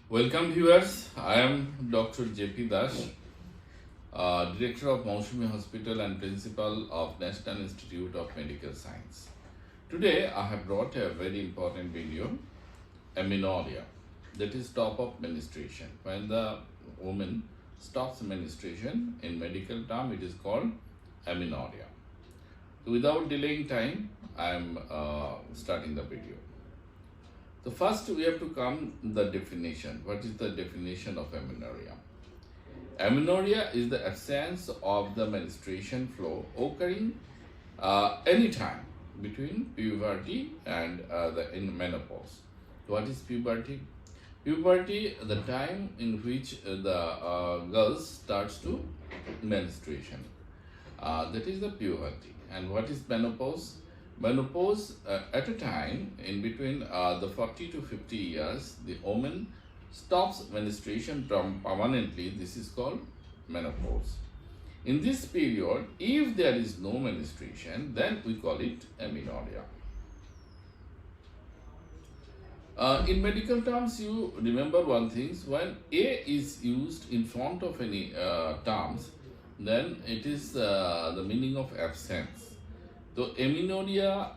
Welcome viewers, I am Dr. J.P. Das, Director of Mausumi Hospital and Principal of National Institute of Medical Science. Today I have brought a very important video, amenorrhea, that is stop of menstruation. When the woman stops menstruation, in medical term it is called amenorrhea. Without delaying time, I am starting the video. So first we have to come the definition. What is the definition of amenorrhea? Amenorrhea is the absence of the menstruation flow occurring anytime between puberty and in menopause. What is puberty? Puberty, the time in which the girl starts to menstruation. That is the puberty. And what is menopause? Menopause at a time in between the 40 to 50 years, the woman stops menstruation permanently. This is called menopause. In this period, if there is no menstruation, then we call it amenorrhea. In medical terms, you remember one thing, when A is used in front of any terms, then it is the meaning of absence. So amenorrhea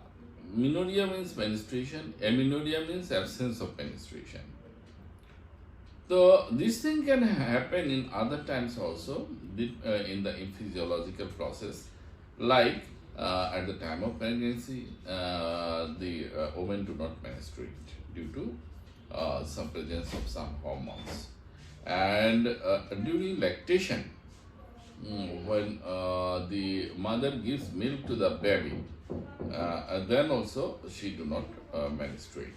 means menstruation, amenorrhea means absence of menstruation. So this thing can happen in other times also in the physiological process, like at the time of pregnancy, the women do not menstruate due to some presence of some hormones, and during lactation, when the mother gives milk to the baby, then also she do not menstruate.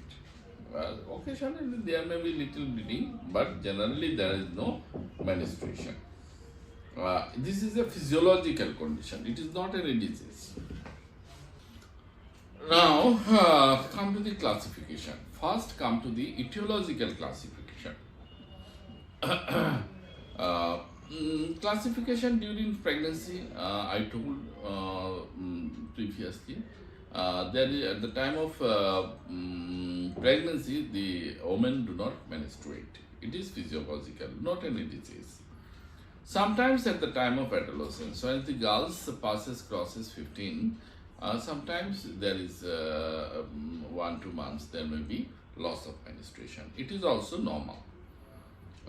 Occasionally there may be little bleeding, but generally there is no menstruation. This is a physiological condition. It is not any disease. Now come to the classification. First come to the etiological classification. Classification during pregnancy, I told previously, there is, at the time of pregnancy, the women do not menstruate. It is physiological, not any disease. Sometimes at the time of adolescence, when the girls crosses 15, sometimes there is 1-2 months, there may be loss of menstruation. It is also normal.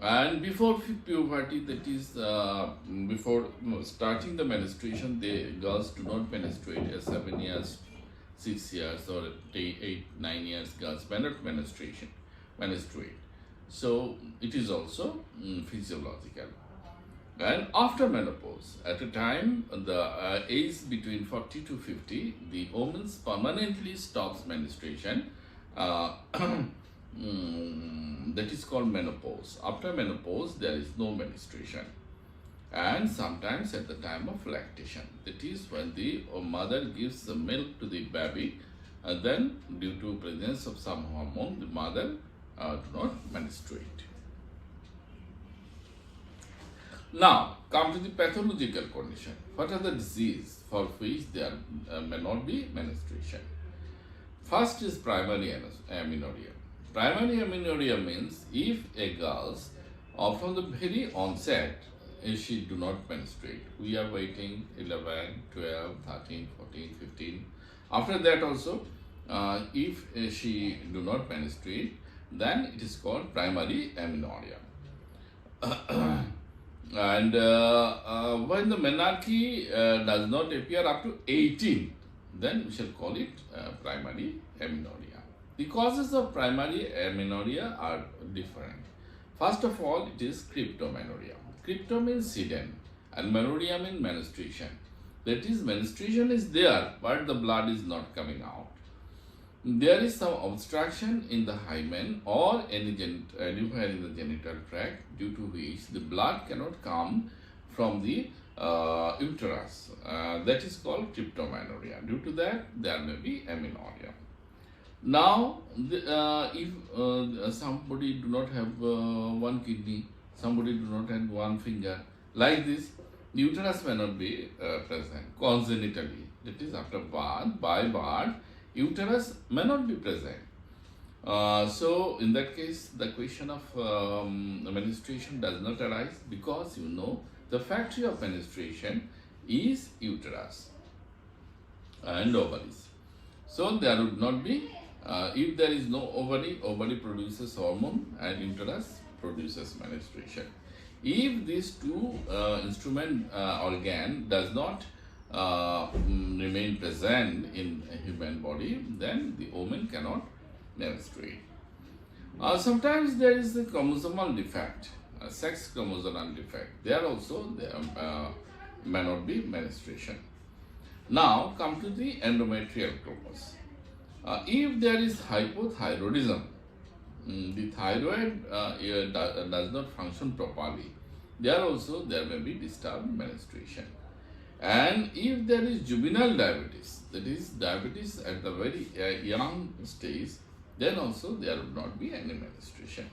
And before puberty, that is before starting the menstruation, the girls do not menstruate. At 7 years, 6 years, or 8-9 years, girls cannot menstruate. So it is also physiological. And after menopause, at a time the age between 40 to 50, the woman permanently stops menstruation. That is called menopause. After menopause, there is no menstruation. And sometimes at the time of lactation, that is when the mother gives the milk to the baby, then due to presence of some hormone, the mother do not menstruate. Now, come to the pathological condition. What are the diseases for which there may not be menstruation? First is primary amenorrhea. Primary amenorrhea means if a girl, from the very onset, she do not menstruate. We are waiting 11, 12, 13, 14, 15. After that also, if she do not menstruate, then it is called primary amenorrhea. And when the menarche does not appear up to 18, then we shall call it primary amenorrhea. The causes of primary amenorrhea are different. First of all, it is cryptomenorrhea. Crypto means hidden and menorrhea means menstruation. That is, menstruation is there, but the blood is not coming out. There is some obstruction in the hymen or anywhere in the genital tract, due to which the blood cannot come from the uterus. That is called cryptomenorrhea. Due to that, there may be amenorrhea. Now, if somebody do not have one kidney, somebody do not have one finger, like this, the uterus may not be present congenitally. That is, after birth, by birth, uterus may not be present. So in that case, the question of menstruation does not arise because the factory of menstruation is uterus and ovaries. So there would not be, if there is no ovary, ovary produces hormone and uterus produces menstruation. If these two instrument organ does not remain present in a human body, then the woman cannot menstruate. Sometimes there is a chromosomal defect, a sex chromosomal defect. There also there may not be menstruation. Now come to the endometrial chromosomes. If there is hypothyroidism, the thyroid does not function properly. There may be disturbed menstruation. And if there is juvenile diabetes, that is diabetes at the very young stage, then also there would not be any menstruation.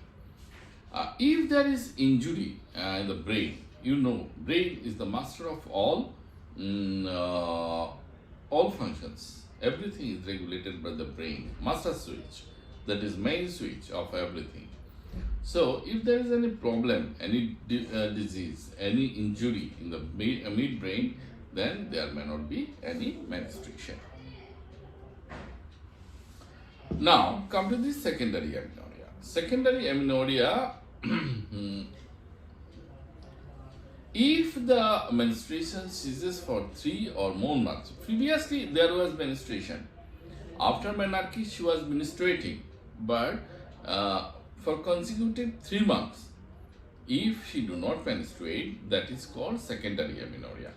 If there is injury in the brain, brain is the master of all functions. Everything is regulated by the brain, master switch, that is main switch of everything. So if there is any problem, any disease, any injury in the midbrain, then there may not be any menstruation. Now come to the secondary amenorrhea. Secondary amenorrhea, if the menstruation ceases for 3 or more months. Previously there was menstruation. After menarche she was menstruating, but for consecutive 3 months, if she do not menstruate, that is called secondary amenorrhea.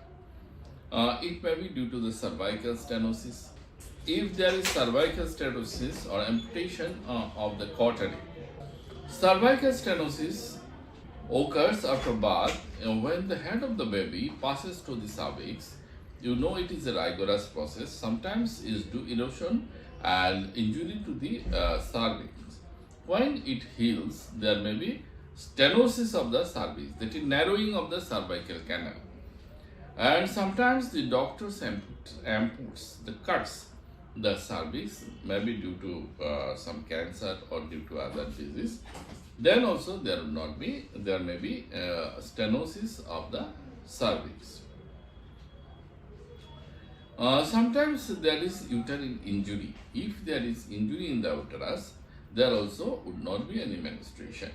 It may be due to the cervical stenosis. If there is cervical stenosis or amputation of the cautery. Cervical stenosis occurs after birth when the head of the baby passes to the cervix. It is a rigorous process. Sometimes is due erosion and injury to the cervix. When it heals, there may be stenosis of the cervix, that is narrowing of the cervical canal. And sometimes the doctors amputes, the cuts the cervix, maybe due to some cancer or due to other disease. Then also there may be stenosis of the cervix. Sometimes there is uterine injury. If there is injury in the uterus, there also would not be any menstruation.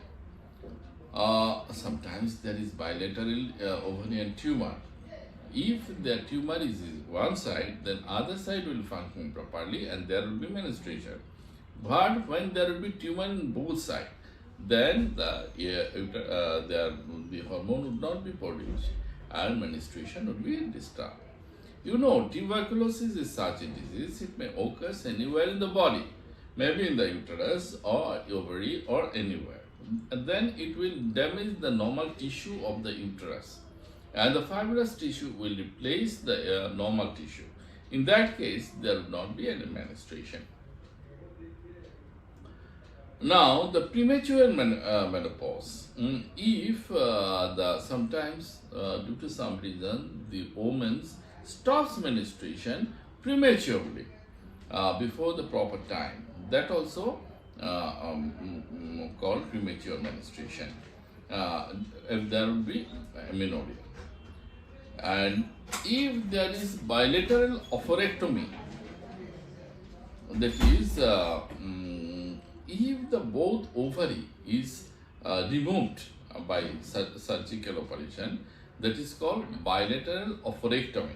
Sometimes there is bilateral ovarian tumor. If the tumor is one side, then other side will function properly and there will be menstruation. But when there will be tumor in both sides, then the hormone would not be produced and menstruation would be disturbed. Tuberculosis is such a disease. It may occur anywhere in the body, maybe in the uterus or ovary or anywhere. And then it will damage the normal tissue of the uterus, and the fibrous tissue will replace the normal tissue. In that case, there will not be any menstruation. Now, the premature menopause. If sometimes due to some reason the woman stops menstruation prematurely before the proper time, that also called premature menstruation. If there will be amenorrhea. And if there is bilateral oophorectomy, that is, if the both ovary is removed by surgical operation, that is called bilateral oophorectomy.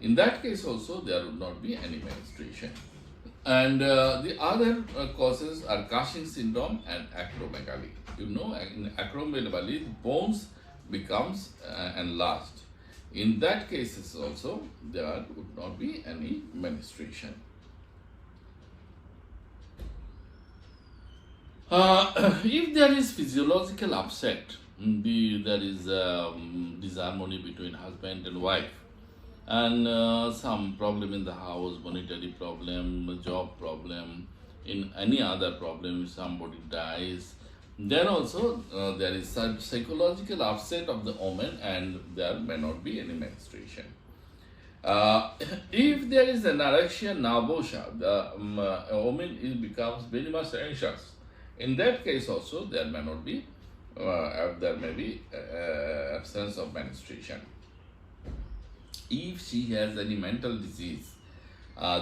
In that case also there would not be any menstruation. And the other causes are Cushing syndrome and acromegaly. In acromegaly, bones becomes enlarged. In that cases also there would not be any menstruation. If there is physiological upset, there is disharmony between husband and wife, and some problem in the house, monetary problem, job problem, in any other problem, if somebody dies, then also there is some psychological upset of the woman and there may not be any menstruation. If there is anorexia nervosa, the woman becomes very much anxious. In that case also there may not be there may be absence of menstruation. If she has any mental disease,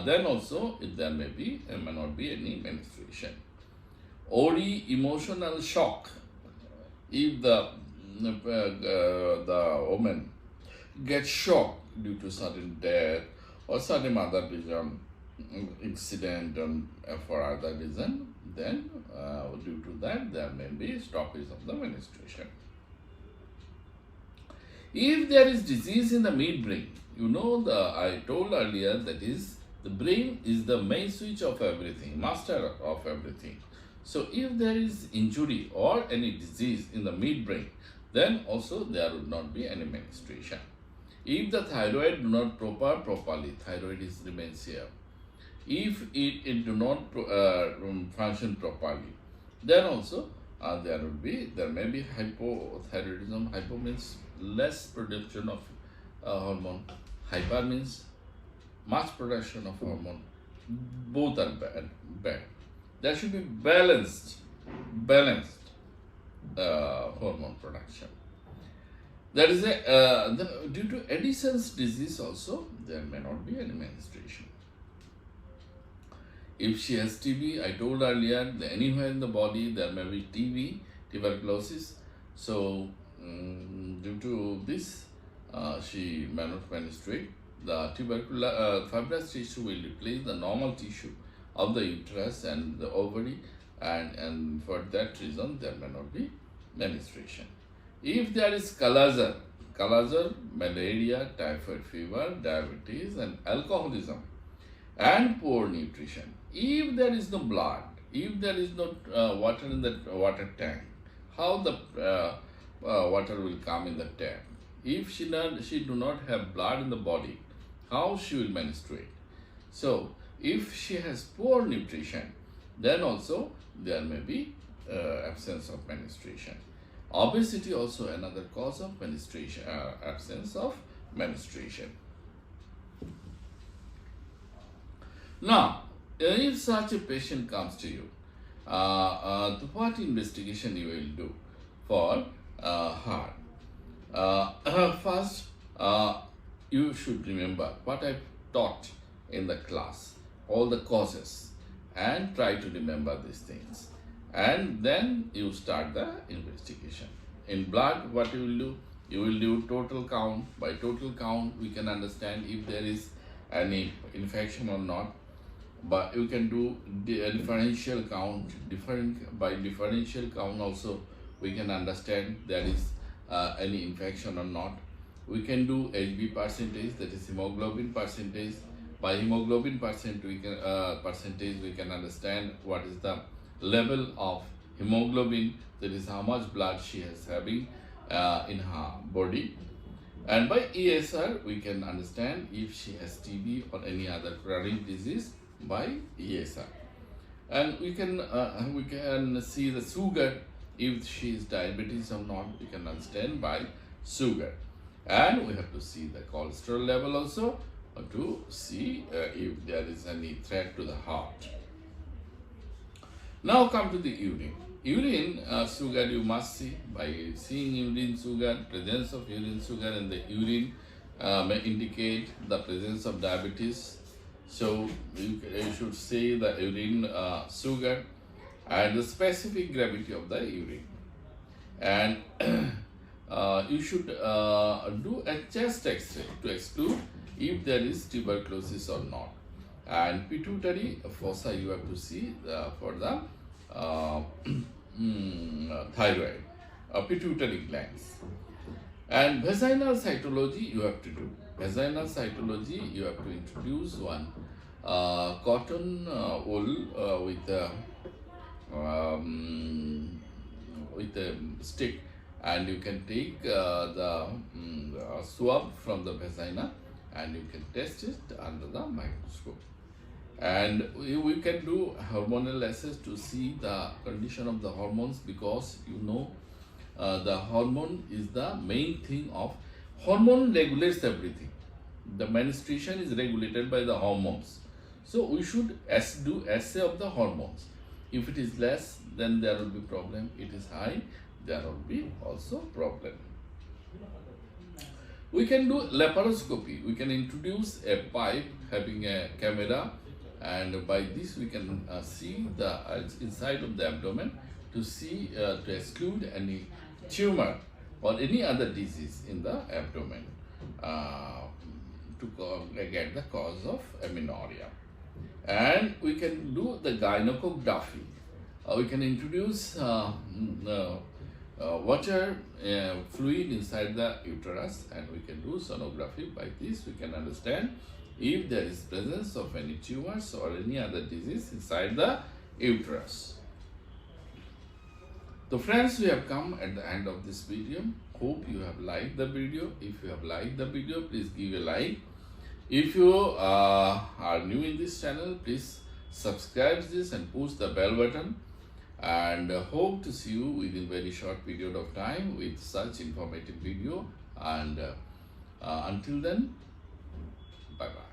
then also there may not be any menstruation. Or emotional shock. If the woman gets shocked due to sudden death or sudden other reason, incident for other reason, then due to that there may be stoppage of the menstruation. If there is disease in the midbrain, I told earlier that is the brain is the main switch of everything, master of everything. So if there is injury or any disease in the midbrain, then also there would not be any menstruation. If the thyroid do not properly, thyroid remains here. If it do not function properly, then also there may be hypothyroidism. Hypo means less production of hormone. Hyper means much production of hormone. Both are bad. There should be balanced hormone production. That is due to Addison's disease also there may not be any menstruation. If she has TB, I told earlier that anywhere in the body there may be TB, tuberculosis. So due to this, she may not menstruate. The fibrous tissue will replace the normal tissue of the uterus and the ovary, and for that reason there may not be menstruation. If there is chalazar, malaria, typhoid fever, diabetes and alcoholism and poor nutrition, if there is no blood, if there is no water in the water tank, how the water will come in the tap? If she do not have blood in the body, how she will menstruate? So if she has poor nutrition, then also there may be absence of menstruation. Obesity also another cause of menstruation, absence of menstruation. Now, if such a patient comes to you, what investigation you will do for her? First, you should remember what I taught in the class, all the causes, and try to remember these things. And then you start the investigation. In blood, what you will do? You will do total count. By total count, we can understand if there is any infection or not. But you can do differential count. By differential count also, we can understand there is any infection or not. We can do HB percentage, that is hemoglobin percentage. By hemoglobin percentage, we can understand what is the level of hemoglobin, that is how much blood she is having in her body. And by ESR, we can understand if she has TB or any other chronic disease by ESR. And we can see the sugar, if she is diabetes or not, we can understand by sugar. And we have to see the cholesterol level also to see if there is any threat to the heart. Now come to the urine. Urine sugar you must see. By seeing urine sugar, presence of urine sugar in the urine may indicate the presence of diabetes. So you should see the urine sugar and the specific gravity of the urine. And you should do a chest X-ray to exclude if there is tuberculosis or not. And pituitary fossa you have to see for the thyroid, pituitary glands. And vaginal cytology you have to do. Vaginal cytology you have to introduce one cotton wool with a stick, and you can take the swab from the vagina and you can test it under the microscope. And we can do hormonal assays to see the condition of the hormones, because the hormone is the main thing of hormone regulates everything. The menstruation is regulated by the hormones. So we should do assay of the hormones. If it is less, then there will be problem. It is high, there will be also problem. We can do laparoscopy. We can introduce a pipe having a camera, and by this we can see the inside of the abdomen to see to exclude any tumor or any other disease in the abdomen to get the cause of amenorrhea. And we can do the gynecography. We can introduce water fluid inside the uterus, and we can do sonography. By this we can understand if there is presence of any tumors or any other disease inside the uterus. So friends, we have come at the end of this video. Hope you have liked the video. If you have liked the video, please give a like. If you are new in this channel, please subscribe this and push the bell button, and hope to see you within very short period of time with such informative video. And until then, bye bye.